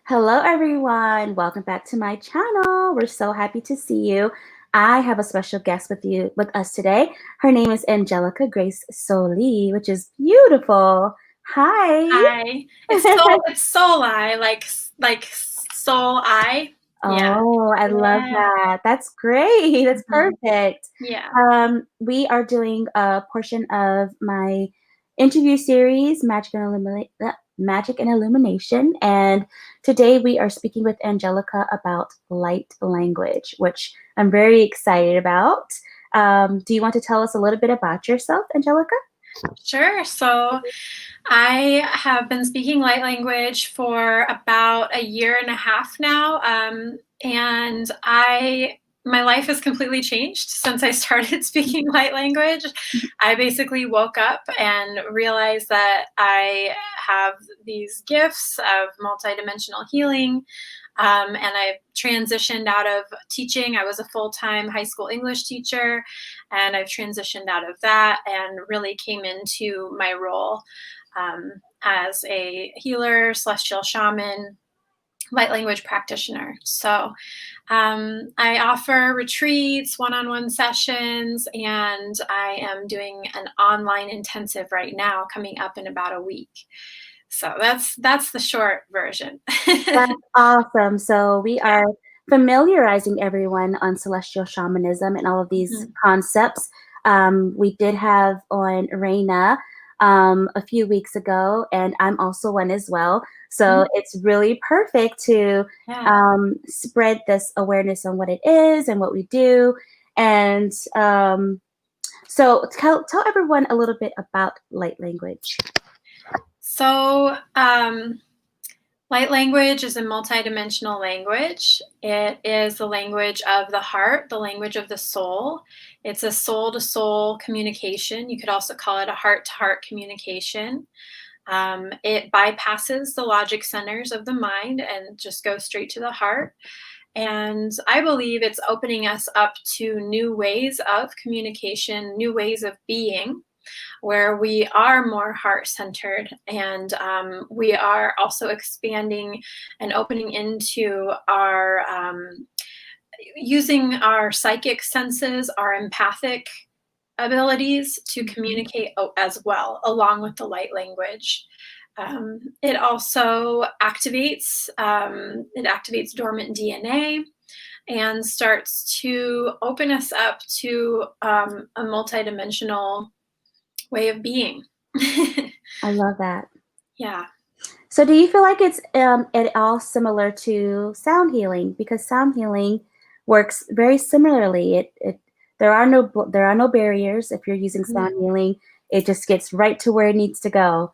Hello, everyone. Welcome back to my channel. We're so happy to see you. I have a special guest with us today. Her name is Angelica Grace Solii, which is beautiful. Hi. Hi. It's Solii, like soul eye. Yeah. Oh, I love Yeah. that. That's great. That's Mhm. perfect. Yeah. We are doing a portion of my interview series, Magic and Illumination, and today we are speaking with Angelica about light language, which I'm very excited about. Do you want to tell us a little bit about yourself, Angelica? Sure. So I have been speaking light language for about a year and a half now. And my life has completely changed since I started speaking light language. I basically woke up and realized that I have these gifts of multidimensional healing. And I transitioned out of teaching. I was a full-time high school English teacher, and I've transitioned out of that and really came into my role as a healer, celestial shaman, light language practitioner. So I offer retreats, one-on-one sessions, and I am doing an online intensive right now coming up in about a week. So that's the short version. That's awesome. So we Yeah. are familiarizing everyone on celestial shamanism and all of these Mhm. concepts. We did have on Reina a few weeks ago, and I'm also one as well. So Mhm. it's really perfect to Yeah. spread this awareness on what it is and what we do. And so tell everyone a little bit about light language. So, light language is a multidimensional language. It is the language of the heart, the language of the soul. It's a soul to soul communication. You could also call it a heart to heart communication. It bypasses the logic centers of the mind and just goes straight to the heart. And I believe it's opening us up to new ways of communication, new ways of being, where we are more heart centered, and we are also expanding and opening into our using our psychic senses, our empathic abilities to Mhm. communicate as well, along with the light language. It also activates dormant DNA and starts to open us up to a multidimensional way of being. I love that. Yeah. So do you feel like it's at all similar to sound healing? Because sound healing works very similarly. It there are no barriers if you're using Mhm. sound healing. It just gets right to where it needs to go.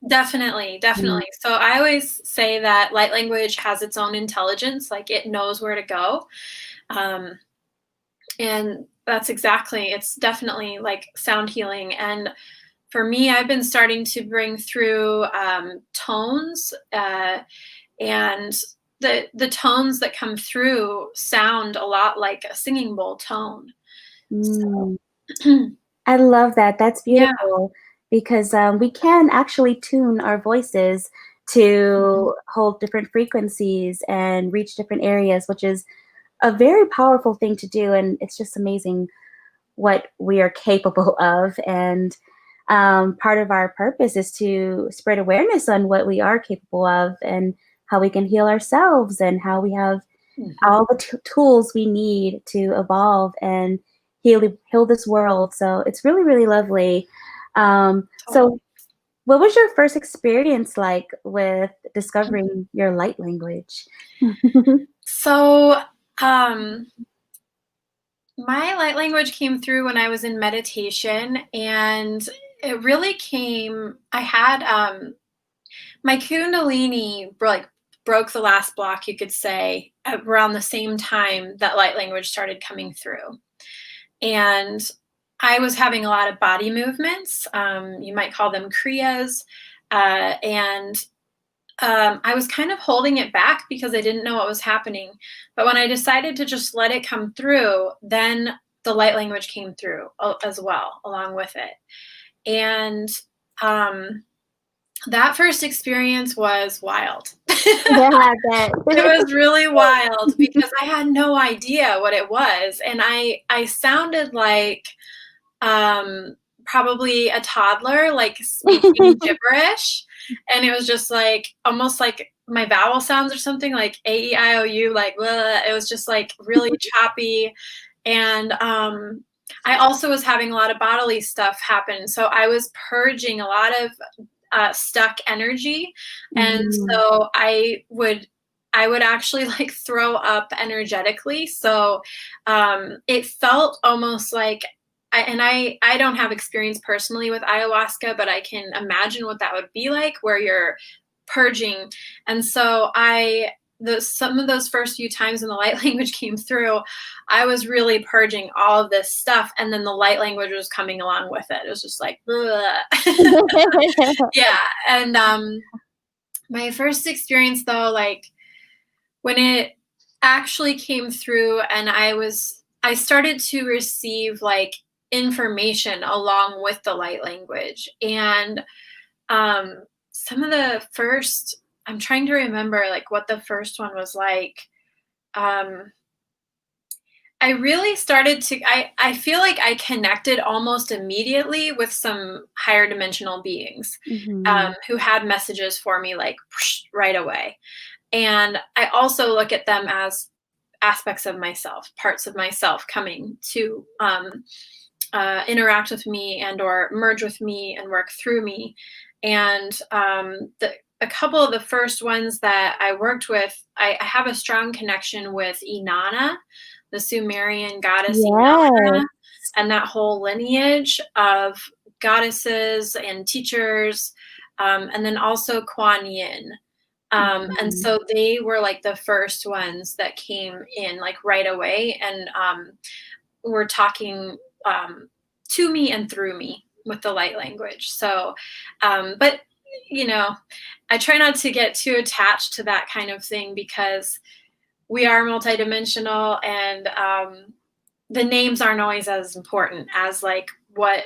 Definitely, Mm. definitely. So I always say that light language has its own intelligence, like it knows where to go. Um, and it's definitely like sound healing. And for me, I've been starting to bring through tones, and the tones that come through sound a lot like a singing bowl tone. Mm. So, I love that. That's yeah. beautiful because we can actually tune our voices Mhm. to hold different frequencies and reach different areas, which is a very powerful thing to do. And it's just amazing what we are capable of. And part of our purpose is to spread awareness on what we are capable of and how we can heal ourselves and how we have Mhm. all the tools we need to evolve and heal this world. So it's really, really lovely. So Totally. what was your first experience like with discovering your light language? So, um, my light language came through when I was in meditation, and it really came. I had my Kundalini broke the last block, you could say, around the same time that light language started coming through, and I was having a lot of body movements. You might call them kriyas, and I was kind of holding it back because I didn't know what was happening. But when I decided to just let it come through, then the light language came through as well, along with it. And um, that first experience was wild. Yeah, that. It was really wild because I had no idea what it was, and I sounded like probably a toddler, like speaking gibberish, and it was just like almost like my vowel sounds or something, like A-E-I-O-U, like blah. It was just like really choppy, and I also was having a lot of bodily stuff happen, so I was purging a lot of stuck energy, and Mhm. so I would actually like throw up energetically. So it felt almost like I don't have experience personally with ayahuasca, but I can imagine what that would be like where you're purging. And so some of those first few times when the light language came through, I was really purging all of this stuff, and then the light language was coming along with it. It was just like, yeah. And my first experience though, like when it actually came through and I started to receive like information along with the light language. And some of the first, I'm trying to remember like what the first one was like. Um, I really started to, I feel like I connected almost immediately with some higher dimensional beings Mhm. who had messages for me like right away. And I also look at them as aspects of myself, parts of myself coming to interact with me and or merge with me and work through me. And a couple of the first ones that I worked with, I have a strong connection with Inanna, the Sumerian goddess Yes. Inanna, and that whole lineage of goddesses and teachers, and then also Kuan Yin. And Mhm. so they were like the first ones that came in like right away and were talking um, to me and through me with the light language. So, but you know, I try not to get too attached to that kind of thing because we are multidimensional, and the names aren't always as important as like what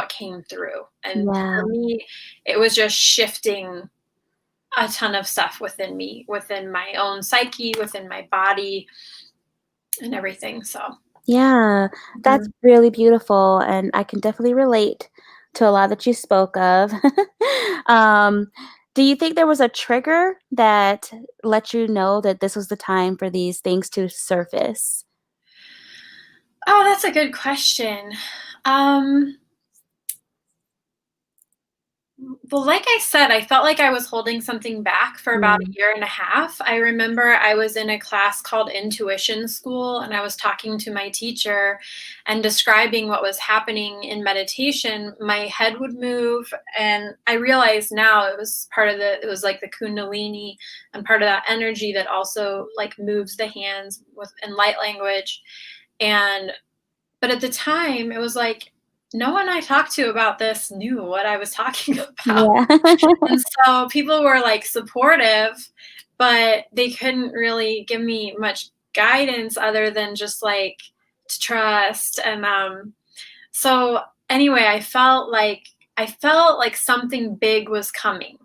came through. And Yeah. for me, it was just shifting a ton of stuff within me, within my own psyche, within my body, and everything. So, Yeah, that's mhm. really beautiful, and I can definitely relate to a lot that you spoke of. Um, do you think there was a trigger that let you know that this was the time for these things to surface? Oh, that's a good question. Um, Well, like I said, I felt like I was holding something back for about Yeah. a year and a half. I remember I was in a class called Intuition School, and I was talking to my teacher and describing what was happening in meditation. My head would move, and I realized now it was like the Kundalini and part of that energy that also like moves the hands with in light language. And but at the time, it was like no one I talked to about this knew what I was talking about. Yeah. And so people were like supportive, but they couldn't really give me much guidance other than just like to trust. And so anyway, I felt like something big was coming.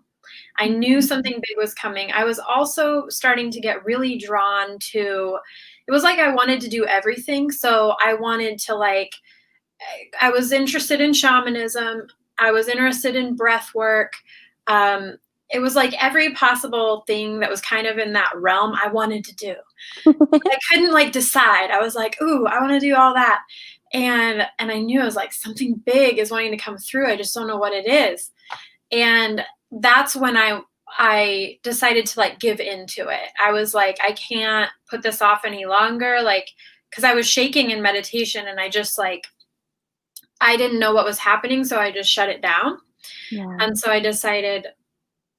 I knew Mhm. something big was coming. I was also starting to get really drawn to it was like I wanted to do everything. So I wanted to like I was interested in shamanism. I was interested in breath work. Um, it was like every possible thing that was kind of in that realm I wanted to do. I couldn't like decide. I was like, "Ooh, I want to do all that," and I knew I was like something big is wanting to come through. I just don't know what it is, and that's when I decided to like give into it. I was like, I can't put this off any longer, like because I was shaking in meditation, and I just like I didn't know what was happening, so I just shut it down. Yeah. And so I decided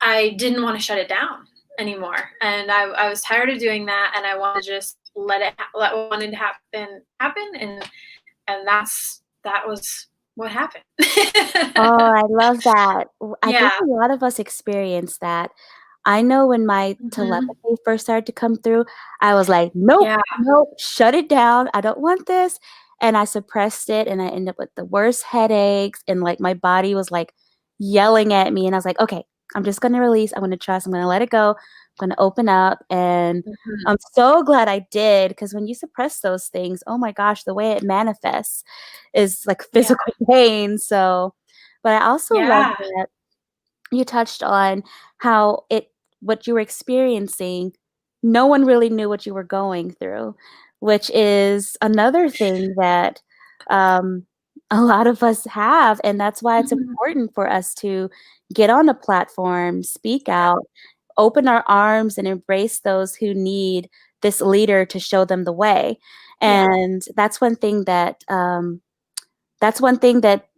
I didn't want to shut it down anymore. And I was tired of doing that, and I wanted to just let what wanted to happen, and that was what happened. Oh, I love that. I think Yeah. a lot of us experience that. I know when my Mhm. telepathy first started to come through, I was like, "Nope, Yeah. nope, shut it down. I don't want this." And I suppressed it, and I ended up with the worst headaches, and, like, my body was, like, yelling at me, and I was like, "Okay, I'm just gonna release. I'm gonna trust. I'm gonna let it go." going to open up, and Mhm. I'm so glad I did, because when you suppress those things, oh my gosh, the way it manifests is like Yeah. physical pain. So, but I also love Yeah. that you touched on how what you were experiencing, no one really knew what you were going through, which is another thing that um, a lot of us have, and that's why it's Mhm. important for us to get on a platform, speak out, open our arms, and embrace those who need this leader to show them the way. Yeah. And that's one thing that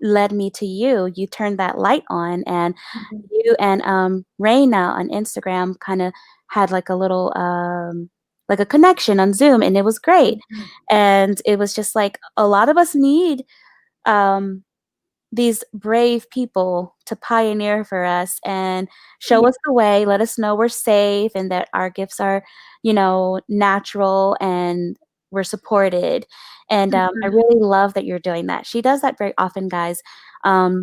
led me to you. You turned that light on, and Mhm. you and Raina on Instagram kind of had like a little like a connection on Zoom, and it was great. Mhm. And it was just like a lot of us need um, these brave people to pioneer for us and show Yeah. us the way, let us know we're safe and that our gifts are, natural and we're supported. And I Mhm. really love that you're doing that. She does that very often, guys.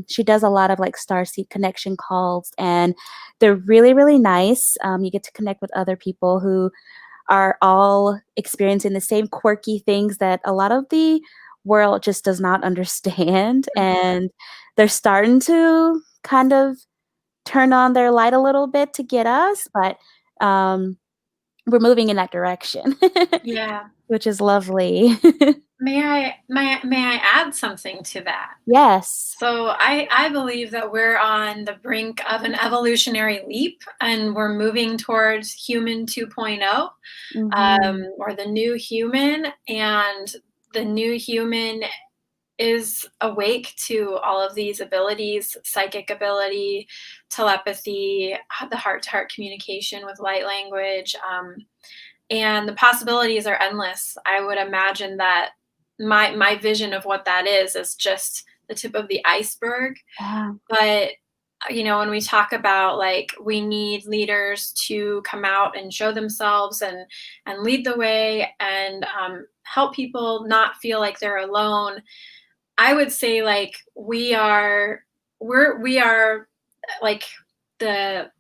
She does a lot of like Starseed connection calls, and they're really, really nice. You get to connect with other people who are all experiencing the same quirky things that a lot of the world just does not understand. And they're starting to kind of turn on their light a little bit to get us, but we're moving in that direction, Yeah. which is lovely. May I add something to that? Yes. So I believe that we're on the brink of an evolutionary leap, and we're moving towards human 2.0, Hmm. or the new human. And the new human is awake to all of these abilities: psychic ability, telepathy, the heart to heart communication with light language. And the possibilities are endless. I would imagine that my vision of what that is just the tip of the iceberg. Yeah. But when we talk about, like, we need leaders to come out and show themselves and lead the way, and help people not feel like they're alone, I would say, like, we are like,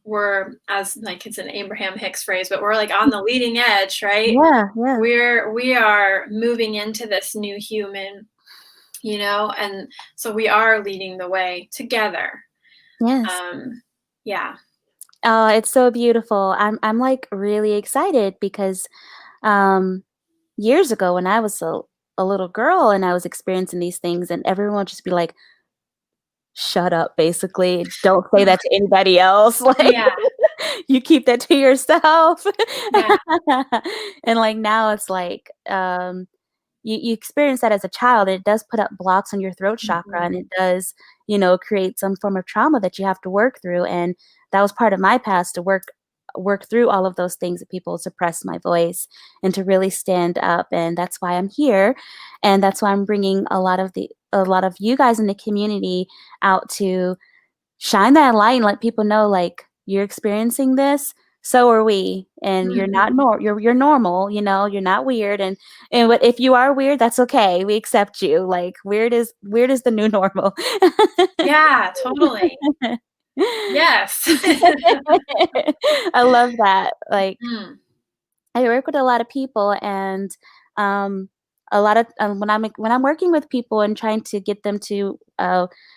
we're, as like, it's an Abraham Hicks phrase, but we're like on the leading edge, right? Yeah. Yeah. We are moving into this new human, and so we are leading the way together. Yes. Um, yeah. Oh, it's so beautiful. I'm like really excited because um years ago when I was a little girl and I was experiencing these things, and everyone would just be like, shut up, basically. Don't say that to anybody else. Like, Yeah. you keep that to yourself. Yeah. And like now it's like you experience that as a child, and it does put up blocks on your throat chakra, and Mhm. it does, create some form of trauma that you have to work through. And that was part of my past, to work through all of those things that people suppress my voice, and to really stand up. And that's why I'm here, and that's why I'm bringing a lot of you guys in the community out to shine that light and let people know, like, you're experiencing this, so are we, and you're not Mhm. you're normal, you're not weird. And what if you are weird, that's okay. We accept you. Like, weird is the new normal. Yeah, totally. Yes. I love that. Like, Mm. I work with a lot of people, and um, a lot of when I'm working with people and trying to get them to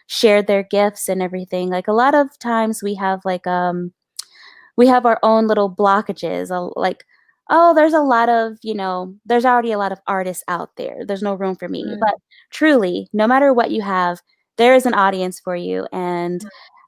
share their gifts and everything. Like, a lot of times we have our own little blockages. Like, oh, there's already a lot of artists out there. There's no room for me. But Mm. truly, no matter what you have, there is an audience for you. And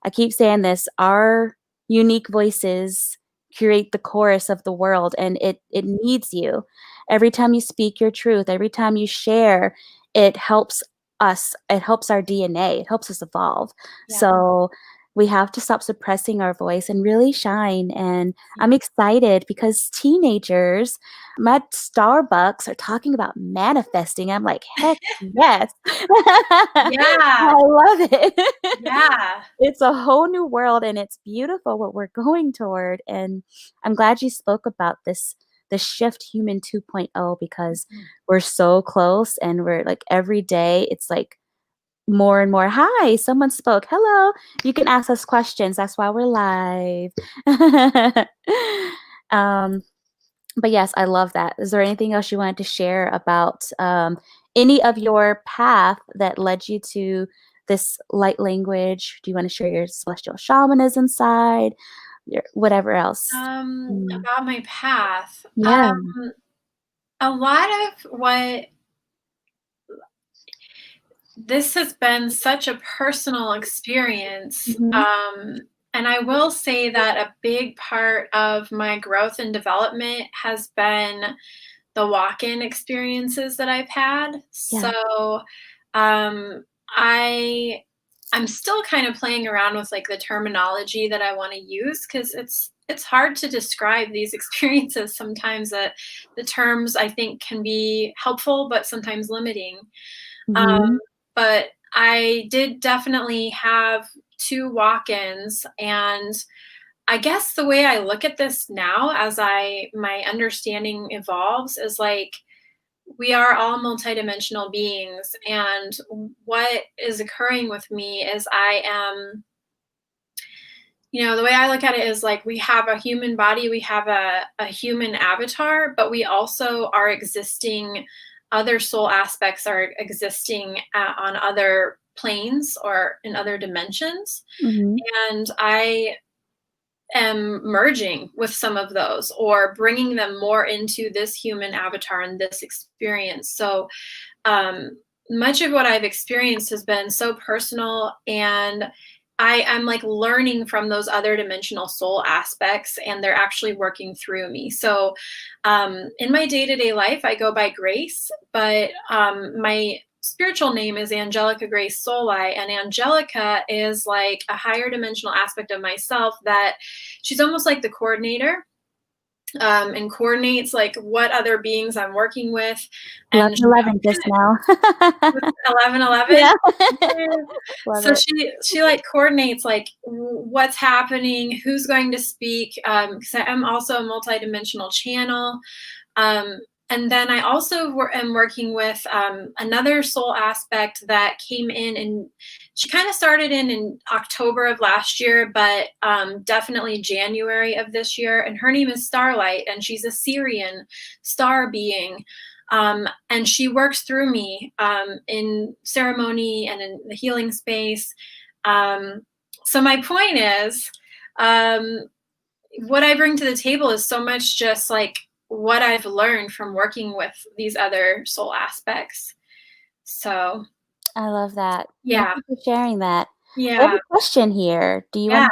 I keep saying this: our unique voices create the chorus of the world, and it needs you. Every time you speak your truth, every time you share, it helps us. It helps our DNA. It helps us evolve. Yeah. So we have to stop suppressing our voice and really shine. And I'm Yeah. excited because teenagers, I'm at Starbucks, are talking about manifesting. I'm like, heck yes. I Yeah. love it. Yeah. It's a whole new world, and it's beautiful what we're going toward. And I'm glad you spoke about the shift human 2.0, because Mhm. we're so close, and we're like every day it's like more and more. Hi, someone spoke. Hello. You can ask us questions. That's why we're live. Um, but yes, I love that. Is there anything else you wanted to share about any of your path that led you to this light language? Do you want to share your celestial shamanism side, your whatever else? Mm. About my path. Yeah. A lot of what this has been such a personal experience. Hmm. And I will say that a big part of my growth and development has been the walk-in experiences that I've had. Yeah. So I I'm still kind of playing around with like the terminology that I want to use because it's hard to describe these experiences sometimes that the terms I think can be helpful but sometimes limiting. Um, Hmm. but I did definitely have 2 walk-ins, and I guess the way I look at this now as my understanding evolves is like we are all multidimensional beings, and what is occurring with me is I am, the way I look at it is like we have a human body, we have a human avatar, but we also are existing, other soul aspects are existing on other planes or in other dimensions. Hmm. And I am merging with some of those or bringing them more into this human avatar and this experience. So um, much of what I've experienced has been so personal, and I'm like learning from those other dimensional soul aspects, and they're actually working through me. So in my day-to-day life, I go by Grace, but my spiritual name is Angelica Grace Solii, and Angelica is like a higher dimensional aspect of myself that she's almost like the coordinator, and coordinates like what other beings I'm working with. And 11 just now. 1111. Yeah. Yeah. Love So it. she like coordinates like what's happening, who's going to speak. Because I'm also a multidimensional channel. Um, and then I also am working with another soul aspect that came in, and she kind of started in October of last year, but definitely January of this year. And her name is Starlight, and she's a Syrian star being. And she works through me in ceremony and in the healing space. So my point is, um, what I bring to the table is so much just like what I've learned from working with these other soul aspects. So I love that. Thank yeah, you for sharing that. I have yeah, a question here. yeah.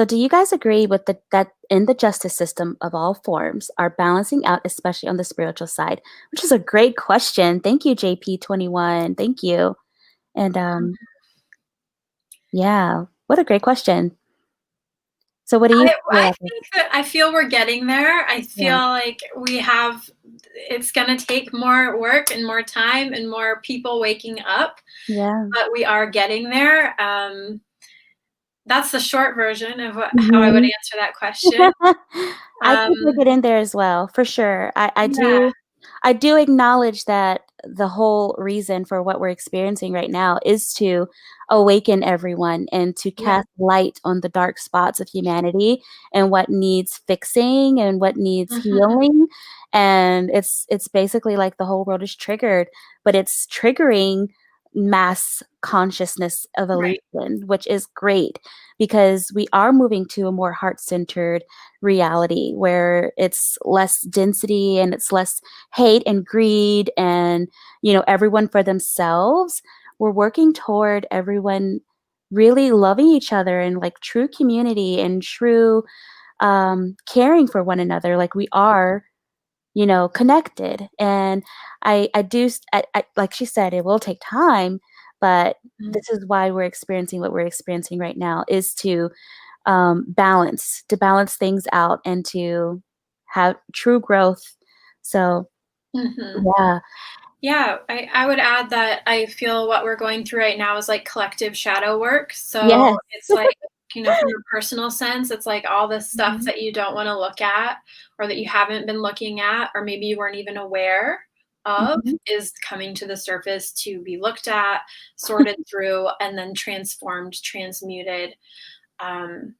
Do you guys agree with that in the justice system of all forms are balancing out, especially on the spiritual side? Which is a great question. Thank you, JP21. Thank you. And yeah, what a great question. So what do you feel I about this? think that I feel we're getting there. I Yeah. feel like it's going to take more work and more time and more people waking up, Yeah. but we are getting there. That's the short version of how I would Mhm. answer that question. I think we'll Um, get in there as well, for sure. yeah. I do acknowledge that the whole reason for what we're experiencing right now is to awaken everyone and to Yeah. cast light on the dark spots of humanity and what needs fixing and what needs Mhm. healing. And it's basically like the whole world is triggered, but it's triggering mass consciousness Right. evolution, which is great because we are moving to a more heart-centered reality where it's less density and it's less hate and greed and everyone for themselves. We're working toward everyone really loving each other and like true community and true caring for one another like we are connected. And I do like she said, it will take time, but Mhm. this is why we're experiencing what we're experiencing right now is to balance things out and to have true growth. So Mhm. yeah. Yeah, I would add that I feel what we're going through right now is like collective shadow work. So Yes. it's like, from a personal sense, it's like all this stuff Mhm. that you don't want to look at or that you haven't been looking at, or maybe you weren't even aware of, Mhm. is coming to the surface to be looked at, sorted through, and then transformed, transmuted. Um,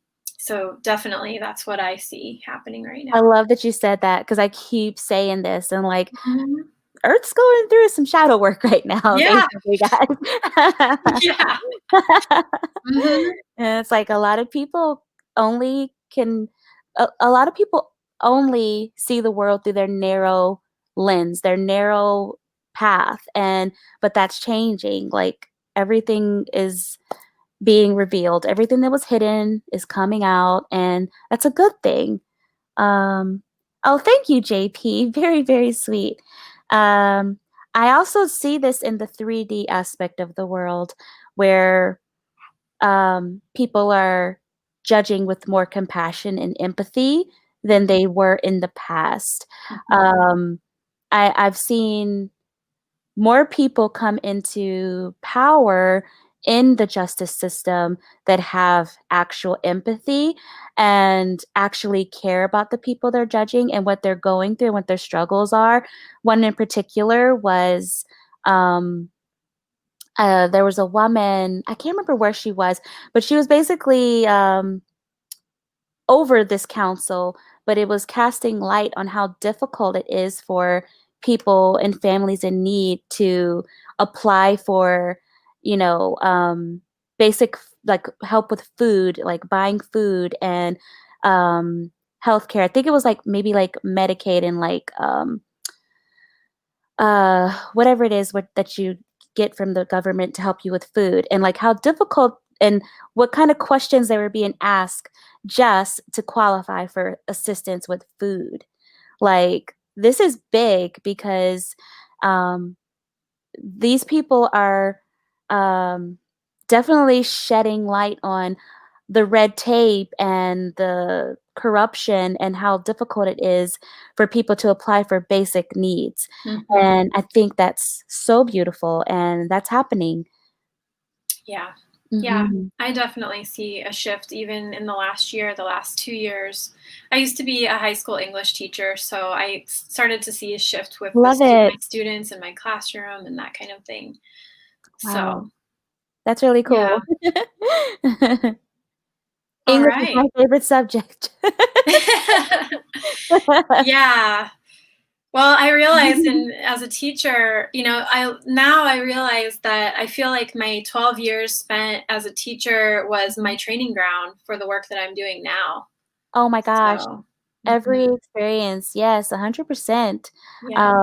So definitely that's what I see happening right I now. love that you said that because I keep saying this and like Mhm. Earth's going through some shadow work right now, Yeah. basically, guys. Yeah. Mhm. And it's like a lot of people only can, a lot of people only see the world through their narrow lens, their narrow path. And, but that's changing. Like everything is being revealed, everything that was hidden is coming out. And that's a good thing. Um, oh, thank you, JP. Very, very sweet. Um, I also see this in the 3D aspect of the world where people are judging with more compassion and empathy than they were in the past. Mhm. Um, I've seen more people come into power in the justice system that have actual empathy and actually care about the people they're judging and what they're going through and what their struggles are. One in particular was there was a woman, I can't remember where she was, but she was basically over this council, but it was casting light on how difficult it is for people and families in need to apply for, you know, basic like help with food, like buying food and healthcare. I think it was like maybe like Medicaid and like whatever it is that you get from the government to help you with food, and like how difficult and what kind of questions they were being asked just to qualify for assistance with food. Like this is big because um, these people are um, definitely shedding light on the red tape and the corruption and how difficult it is for people to apply for basic needs. Mhm. And I think that's so beautiful and that's happening. Yeah. Yeah. Hmm. I definitely see a shift even in the last year, the last 2 years. I used to be a high school English teacher, so I started to see a shift with Love my it. students in my classroom and that kind of thing. Wow. So, That's really yeah. cool. All English is my right. favorite subject. Yeah. Well, I realized as a teacher, I realize that I feel like my 12 years spent as a teacher was my training ground for the work that I'm doing now. Oh my gosh. So, Every mhm. experience, yes, 100%. Yeah.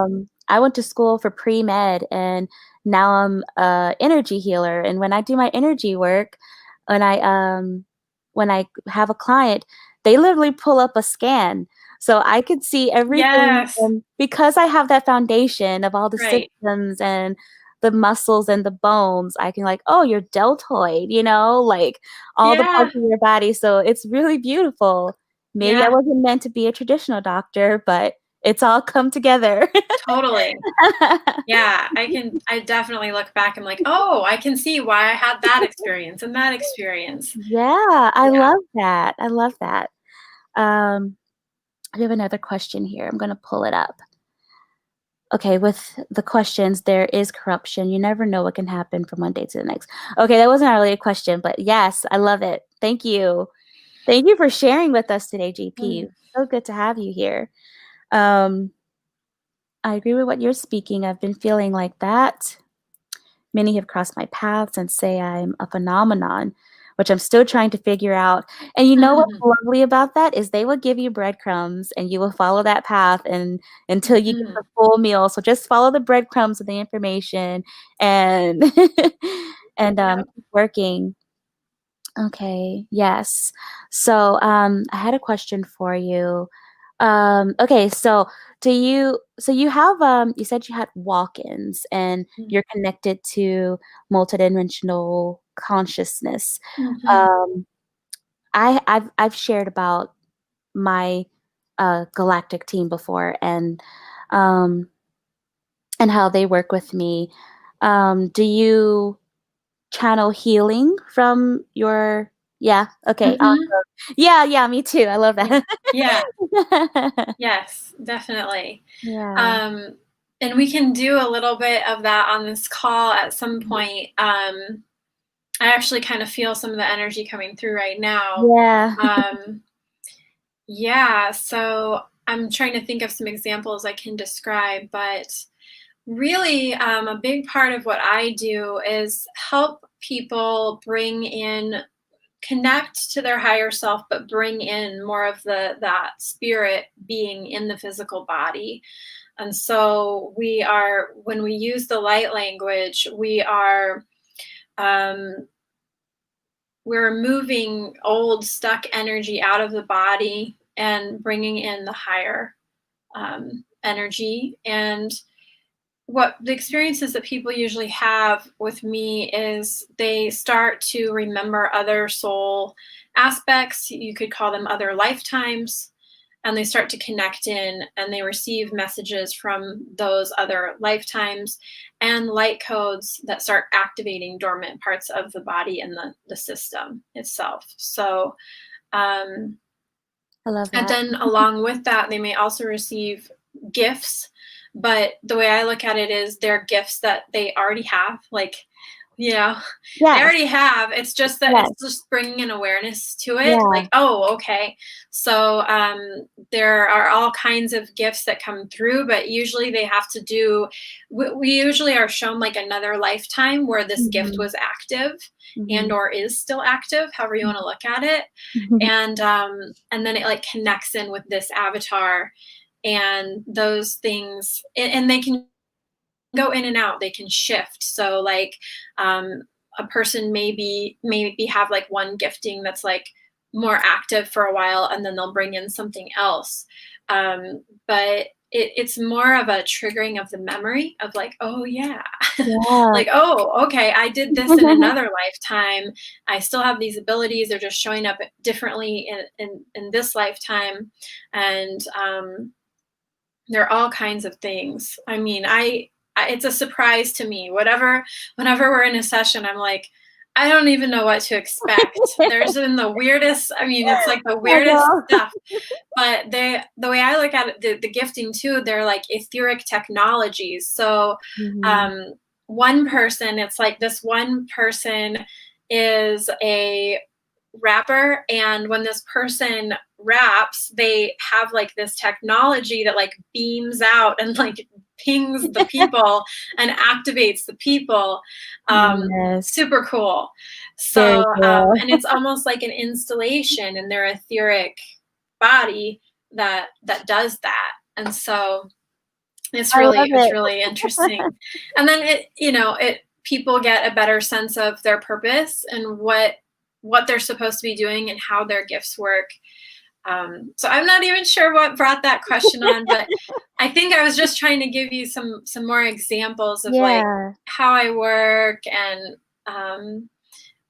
I went to school for pre-med and now I'm a energy healer. And when I do my energy work, when I when I have a client, they literally pull up a scan. So I could see everything Yes. and because I have that foundation of all the Right. systems and the muscles and the bones, I can like, oh, you're deltoid, like all the Yeah. parts of your body. So it's really beautiful. Maybe I Yeah. wasn't meant to be a traditional doctor, but it's all come together. Totally. Yeah. I definitely look back and like, oh, I can see why I had that experience and that experience. Yeah, I Yeah. love that. I love that. Um, I have another question here. I'm gonna pull it up. Okay, with the questions, there is corruption. You never know what can happen from one day to the next. Okay, that wasn't really a question, but yes, I love it. Thank you. Thank you for sharing with us today, GP. Mm. So good to have you here. Um, I agree with what you're speaking. I've been feeling like that. Many have crossed my paths and say I'm a phenomenon, which I'm still trying to figure out. And you know what's lovely about that is they will give you breadcrumbs and you will follow that path and until you get the Mhm. full meal. So just follow the breadcrumbs of the information and and Yep. keep working. Okay, yes. So, I had a question for you. Okay, so you have you said you had walk-ins and Mm. you're connected to multidimensional consciousness. Mhm. Um, I've shared about my galactic team before um and how they work with me. Do you channel healing from your yeah, okay, Mhm. awesome. Yeah, yeah, me too, I love Yeah. that. Yeah. Yes, definitely. Yeah. Um, and we can do a little bit of that on this call at some Mhm. point. I actually kind of feel some of the energy coming through right now. Yeah. Um, yeah, so I'm trying to think of some examples I can describe, but really, a big part of what I do is help people bring in, connect to their higher self, but bring in more of that spirit being in the physical body. And so when we use the light language, um, we're moving old stuck energy out of the body and bringing in the higher energy. And what the experiences that people usually have with me is they start to remember other soul aspects. You could call them other lifetimes. And they start to connect in and they receive messages from those other lifetimes and light codes that start activating dormant parts of the body and the system itself. So, I love and that. then along with that, they may also receive gifts. But the way I look at it is they're gifts that they already have. Like, you know, they Yes. already have. It's just that Yes. it's just bringing an awareness to it. Yeah. Like, oh, okay. So there are all kinds of gifts that come through, but usually they have to do, we usually are shown like another lifetime where this gift Mhm. was active and Mhm. or is still active, however you want to look at it. And then it like connects in with this avatar and those things, and they can go in and out, they can shift. So like a person maybe have like one gifting that's like more active for a while and then they'll bring in something else. But it's more of a triggering of the memory of like, oh yeah, Yeah. like, oh, okay, I did this in another lifetime. I still have these abilities. They're just showing up differently in this lifetime. And there are all kinds of things. I mean, it's a surprise to me. Whenever we're in a session, I'm like, I don't even know what to expect. There's been the weirdest, I mean, it's like the I weirdest know. stuff. But the way I look at it, the gifting too, they're like etheric technologies. So Mhm. um, it's like this one person is a rapper, and when this person raps, they have like this technology that like beams out and like pings the people and activates the people. Yes. Super cool. So Very cool. and it's almost like an installation in their etheric body that does that. And so I love it's it. really interesting. And then it people get a better sense of their purpose and what they're supposed to be doing and how their gifts work. So I'm not even sure what brought that question on, but I think I was just trying to give you some more examples of like Yeah. how I work and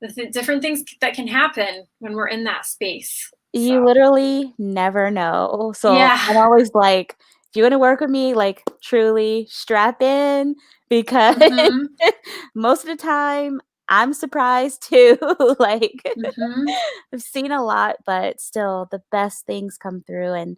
the different things that can happen when we're in that space. So You literally never know. So yeah. I'm always like, if you want to work with me, like truly strap in because Hmm. most of the time I'm surprised too. Like Hmm. I've seen a lot, but still the best things come through. And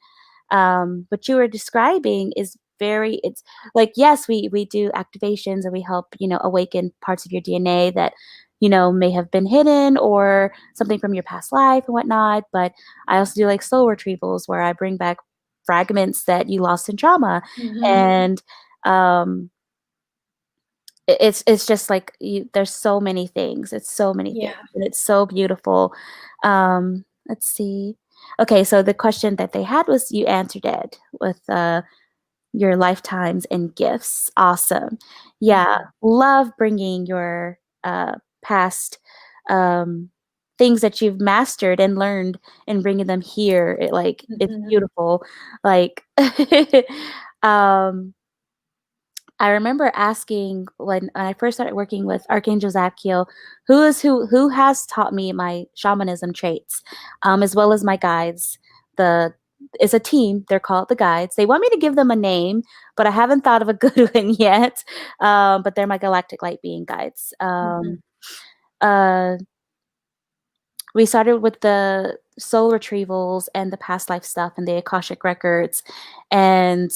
what you were describing is it's like, yes, we do activations and we help, awaken parts of your DNA that, may have been hidden or something from your past life and whatnot. But I also do like soul retrievals where I bring back fragments that you lost in trauma. Hmm. And um it's just like there's so many things. It's so many things. Yeah. And it's so beautiful. Let's see. Okay, so the question that they had was you answered it with your lifetimes and gifts. Awesome. Yeah, Hmm. love bringing your past um, things that you've mastered and learned and bringing them here. It's Hmm. beautiful. Like, um, I remember asking when I first started working with Archangel Zachiel, who has taught me my shamanism traits, as well as my guides. The It's a team. They're called the guides. They want me to give them a name, but I haven't thought of a good one yet. But they're my galactic light being guides. Hmm. Uh, we started with the soul retrievals and the past life stuff and the Akashic records, and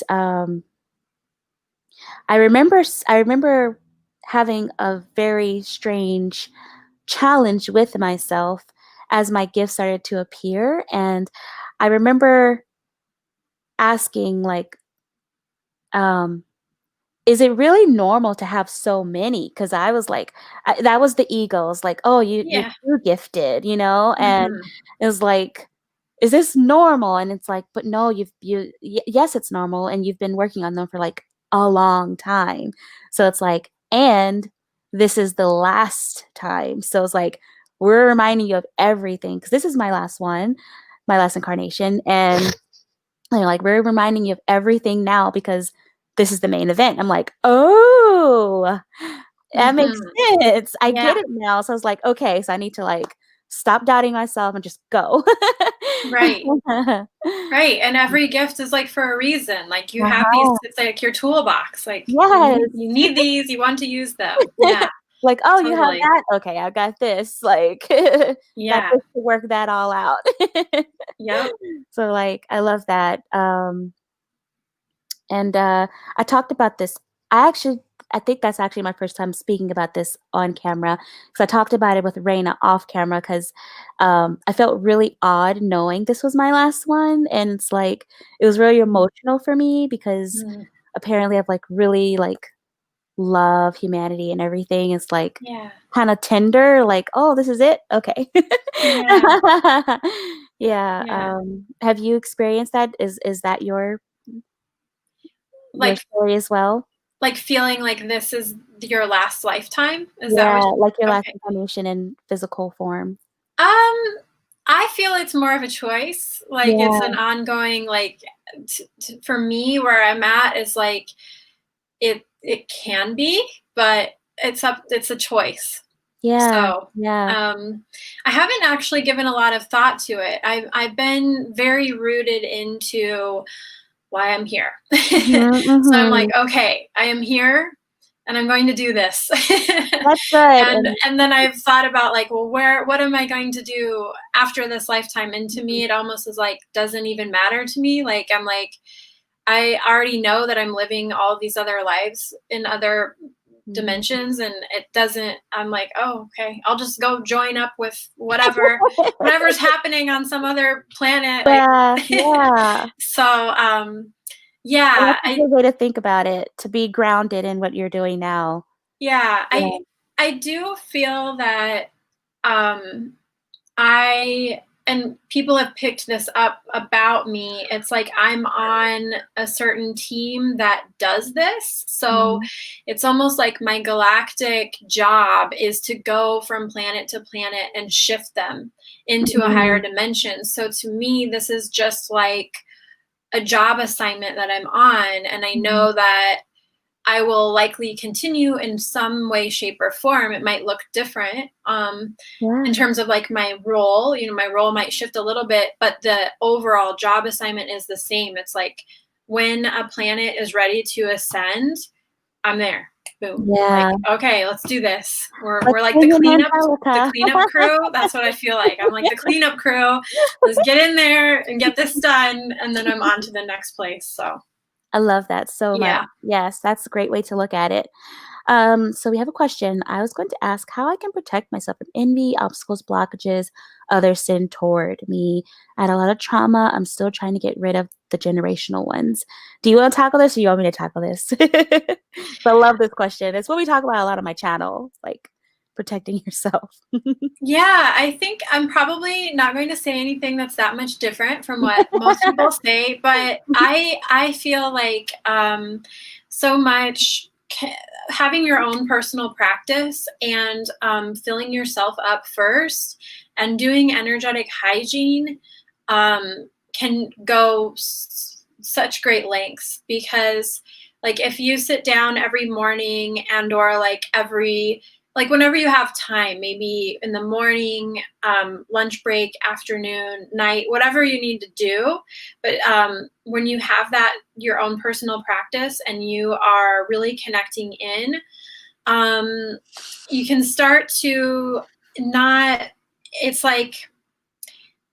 I remember having a very strange challenge with myself as my gifts started to appear. And I remember asking, like, um, is it really normal to have so many? Because I was like, that was the ego. It was like, oh, you're Yeah. too gifted, you know? And Mhm. it was like, is this normal? And it's like, but no, yes, it's normal. And you've been working on them for like a long time. So it's like, and this is the last time. So it's like, we're reminding you of everything. Because this is my last one, my last incarnation. And they're like, we're reminding you of everything now because this is the main event. I'm like, oh, that makes Mhm. sense. I get Yeah. it now. So I was like, okay, so I need to like stop doubting myself and just go. Right. Right, and every gift is, like, for a reason, like, you have these Uh-huh. it's like your toolbox, like, Yes. you need these, you want to use them. Yeah, Like, oh, you have totally. that? Okay, I've got this. Like, got Yeah. this to work that all out. Yep. So, like, I love that. And I talked about this. I think that's actually my first time speaking about this on camera because I talked about it with Raina off camera because I felt really odd knowing this was my last one, and it's like it was really emotional for me because Mm. apparently I've like really like love humanity and everything. It's like Yeah. kind of tender, like, oh, this is it, okay. Yeah. Yeah. Yeah. Have you experienced that? Is that your Like story as well? feeling like this is your last lifetime? Is that Yeah, what like your last okay. incarnation in physical form. Um, I feel it's more of a choice, like, it's Yeah, an ongoing, like, for me, where I'm at is, like, it can be, but it's a choice. yeah, So, yeah. I haven't actually given a lot of thought to it. I've been very rooted into why I'm here. Mhm, So I'm like, mhm. okay, I am here and I'm going to do this. That's good, and and and then I've thought about like, well, what am I going to do after this lifetime? And to mhm, me, it almost is like doesn't even matter to me. Like I'm like, I already know that I'm living all these other lives in other mhm. dimensions and it doesn't I'm like, oh, okay, I'll just go join up with whatever's happening on some other planet like Yeah, yeah. so And yeah, that's a good way to think about it, to be grounded in what you're doing now. yeah, Yeah. I do feel that um I and people have picked this up about me. It's like I'm on a certain team that does this. So Mhm. it's almost like my galactic job is to go from planet to planet and shift them into a higher Mhm. dimension. So to me, this is just like a job assignment that I'm on. And I Mhm. know that I will likely continue in some way, shape, or form. It might look different in Yeah. terms of like my role. You know, my role might shift a little bit, but the overall job assignment is the same. It's like when a planet is ready to ascend, I'm there. Boom. Like, Yeah. okay, let's do this. Let's We're like bring in Angelica. the cleanup crew. That's what I feel like. I'm like the cleanup crew. Let's get in there and get this done, and then I'm on to the next place. So I love that so much. yeah. Yes, that's a great way to look at it. So we have a question. I was going to ask how I can protect myself from envy, obstacles, blockages, others sin toward me. I had a lot of trauma. I'm still trying to get rid of the generational ones. Do you want to tackle this or you want me to tackle this? I love this question. It's what we talk about a lot on my channel, like protecting yourself. Yeah, I think I'm probably not going to say anything that's that much different from what most people say, but I feel like so much having your own personal practice and filling yourself up first and doing energetic hygiene can go such great lengths because like if you sit down every morning and or like every like whenever you have time, maybe in the morning, lunch break, afternoon, night, whatever you need to do. But when you have that, your own personal practice and you are really connecting in, um, you can start to not, it's like,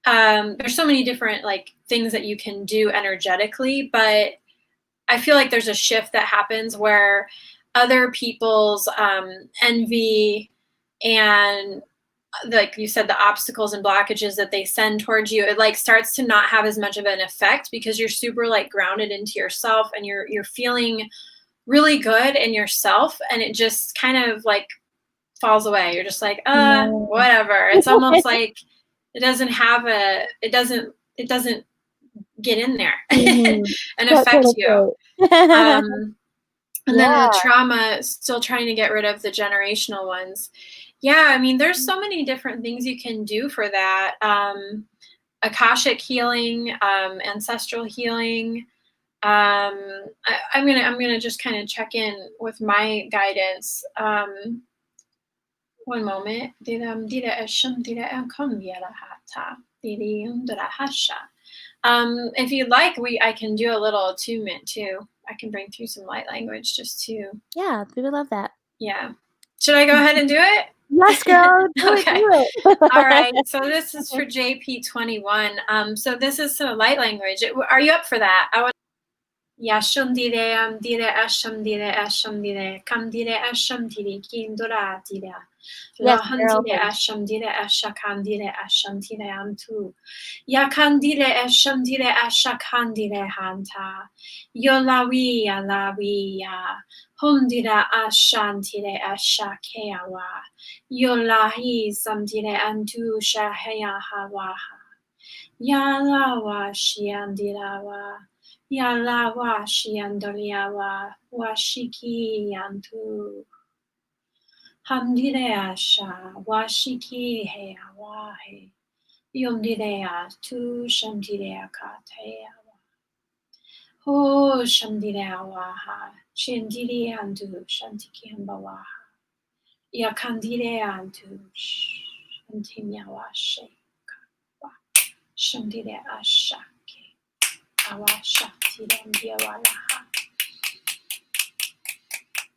there's so many different like things that you can do energetically, but I feel like there's a shift that happens where other people's envy and like you said, the obstacles and blockages that they send towards you, it like starts to not have as much of an effect because you're super like grounded into yourself and you're feeling really good in yourself, and it just kind of like falls away. You're just like, whatever. It's almost like it doesn't get in there and affect you. And then the trauma, still trying to get rid of the generational ones. Yeah, I mean, there's so many different things you can do for that. Akashic healing, ancestral healing. I'm gonna just kind of check in with my guidance. One moment. If you'd like, I can do a little attunement too. I can bring through some light language just to. Yeah, we would love that. Yeah. Should I go ahead and do it? Yes, girl. Do it. All right. So this is for JP21. So this is some light language. Are you up for that? Yasham dire am dire asham dire kam dire asham dire kindora dire. Lahantire ashamdire ashakandire ashamtire amtu. Yakandire ashamdire ashakandire hanta. Yolawi alawi ya. Hundira ashantire ashakeawa. Yolahi samdire antu shahaya hawaha. Yalawa shiandirawa. Yalawa shiandoliawa. Washiki yantu. Hamdire asha, washiki he awahe, yomdire tu shamdire akate awa. Ho shamdire awaha, shendire andu shantiki hambawaha. Yakandire andu shantinya washe kawa. Shamdire ashake, awasha tirambia walaha.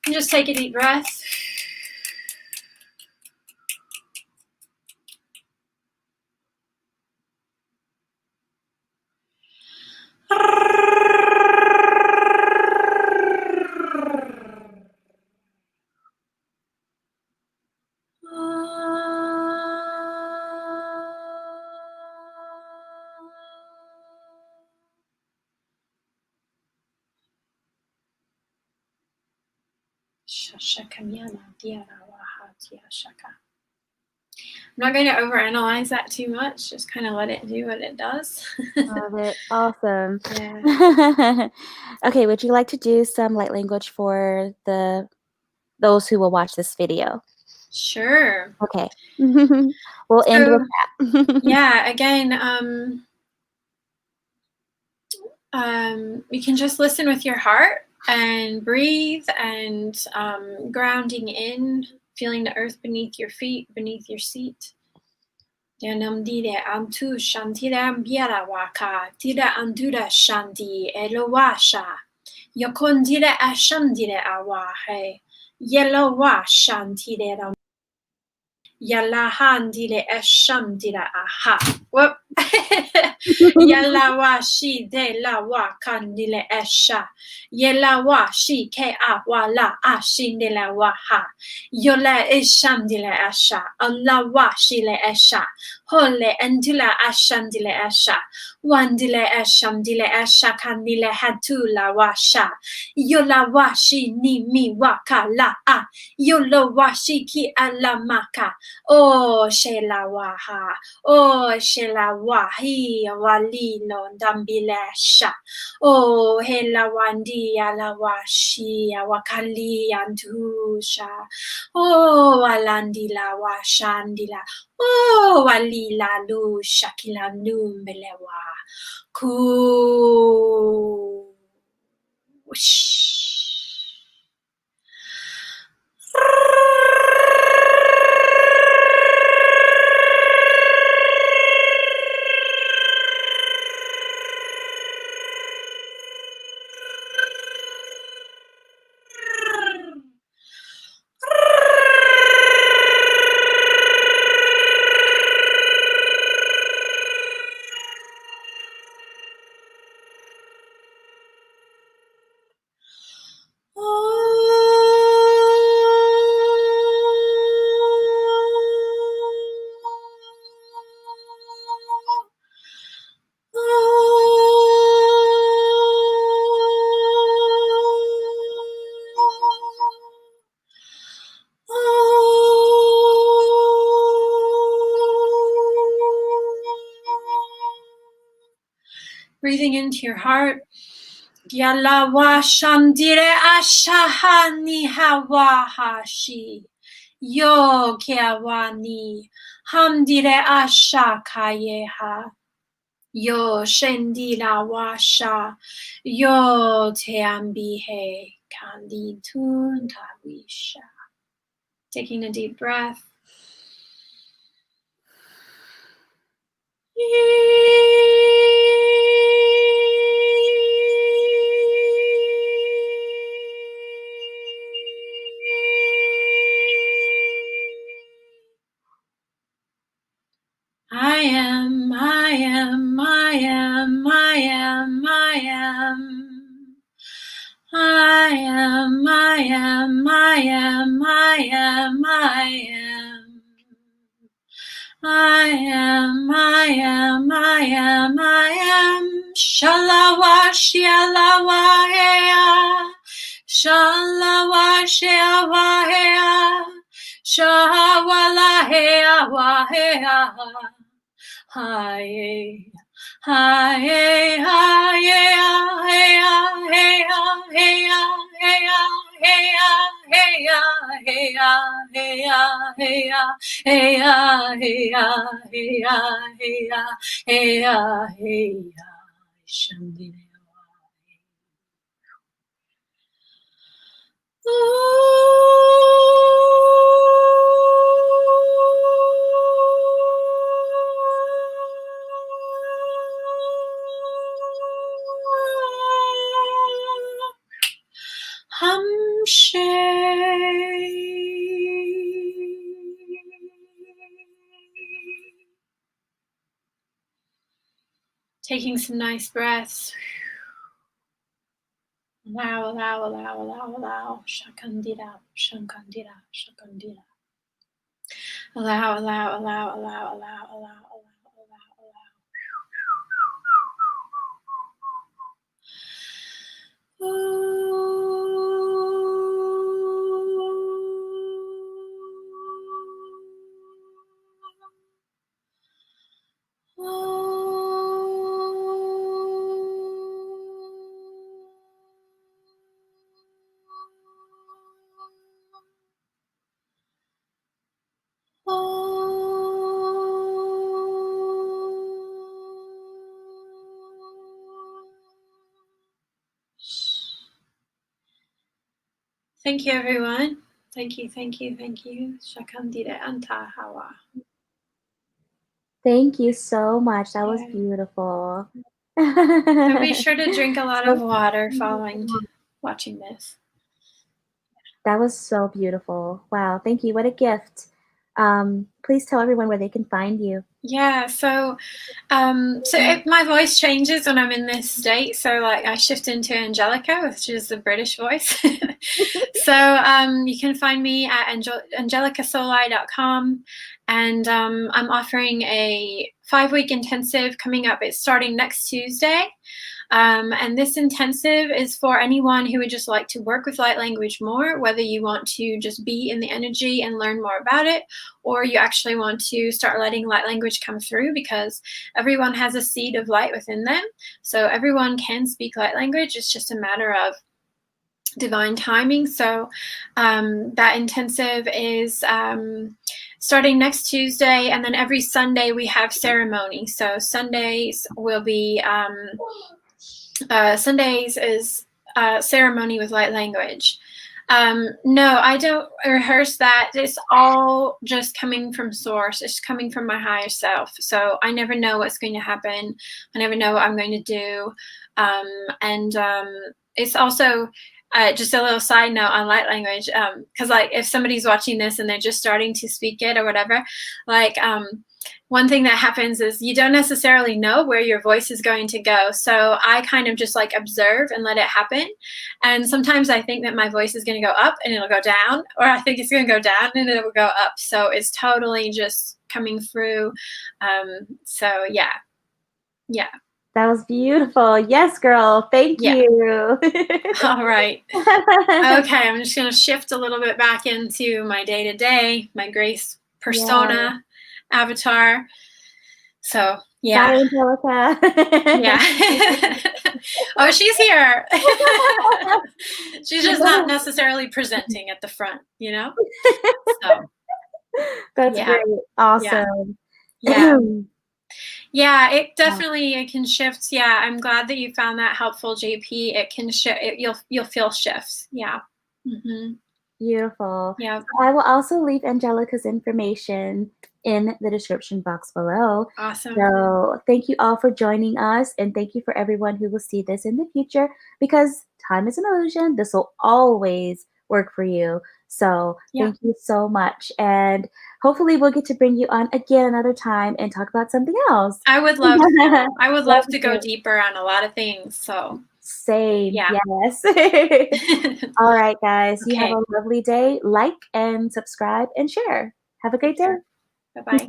And just take a deep breath. I'm not going to overanalyze that too much. Just kind of let it do what it does. Love it. Awesome. Yeah. Okay, would you like to do some light language for those who will watch this video? Sure. Okay. We'll end with that. Yeah, again, you can just listen with your heart and breathe and grounding in, feeling the earth beneath your feet, beneath your seat. Yanamdire amtu shantira mbiara waka, tira andura shanti elowasha. Yokondire ashamdire awahe, yelowa shantire Yalahandile eshamdila aha. Whoop. Yalawa shi de la wa kandile esha. Yelawa shi ke awa la ashindile waha. Yola eshamdile esha. Allah wa shile esha. Hole endila ashamdile esha. Wandile eshamdile esha kandile hatula washa. Yola wa shi ni mi waka la a. Yolo wa shi ki alamaka. Oh, Shelawaha, oh, Shelawahi, Walilo, Dambilesha, oh, Helawandi, Alawashi, Awakali, Antusha, oh, Walandila, Washandila, oh, Walila, Lu, Shakila, Numbelewa, Ku, whoosh. into your heart. Yalawa shandire ashahani hawahashi. Yo kiawani hamdire ashakayeha. Yo shendila washa. Yo teambihe kanditun tawisha. Taking a deep breath. I am, I am, I am, I am, I am. I am, I am, I am, I am, I am. I am, I am, I am, I am. Shalawa, shialawa, hea. Shalawa, shiawa, hea. Shawala, hea, wa, hea. Hi, hi, hi, hi, Taking some nice breaths. Allow, allow, allow, allow, allow. Shakandira, shankandira, shakandira. Allow, allow, allow, allow, allow, allow, allow, allow, Thank you, everyone. Thank you, thank you, thank you. Shakandira anta hawa. Thank you so much. That was beautiful. So be sure to drink a lot of water following watching this. That was so beautiful. Wow. Thank you. What a gift. Please tell everyone where they can find you. Yeah, so my voice changes when I'm in this state. So like I shift into Angelica, which is the British voice. So you can find me at angelicasolii.com, and I'm offering a 5-week intensive coming up. It's starting next Tuesday. And this intensive is for anyone who would just like to work with light language more, whether you want to just be in the energy and learn more about it, or you actually want to start letting light language come through, because everyone has a seed of light within them. So everyone can speak light language. It's just a matter of divine timing. So that intensive is starting next Tuesday, and then every Sunday we have ceremony. So Sundays will be Sundays is ceremony with light language. No, I don't rehearse that. It's all just coming from source. It's coming from my higher self. So I never know what's going to happen. I never know what I'm going to do. It's also just a little side note on light language, because like if somebody's watching this and they're just starting to speak it or whatever, like one thing that happens is you don't necessarily know where your voice is going to go. So I kind of just like observe and let it happen. And sometimes I think that my voice is going to go up and it'll go down, or I think it's going to go down and it will go up. So it's totally just coming through. So yeah. That was beautiful. Yes, girl. Thank you. All right. Okay, I'm just going to shift a little bit back into my day-to-day, my Grace persona avatar. So Bye, Yeah. Angelica. Yeah. Oh, she's here. She's just not necessarily presenting at the front, you know? So, That's yeah. great. Yeah. Awesome. Yeah. Yeah, it definitely it can shift. Yeah, I'm glad that you found that helpful, JP. It can shift. You'll feel shifts. Yeah. Beautiful. Yeah. So I will also leave Angelica's information in the description box below. Awesome. So thank you all for joining us, and thank you for everyone who will see this in the future, because time is an illusion. This will always work for you. So Yeah. thank you so much. And hopefully we'll get to bring you on again another time and talk about something else. I would love to. I would love to go to. deeper on a lot of things. So, Same. yeah. Yes. All right, guys. You have Okay. a lovely day. Like and subscribe and share. Have a great day. Bye-bye.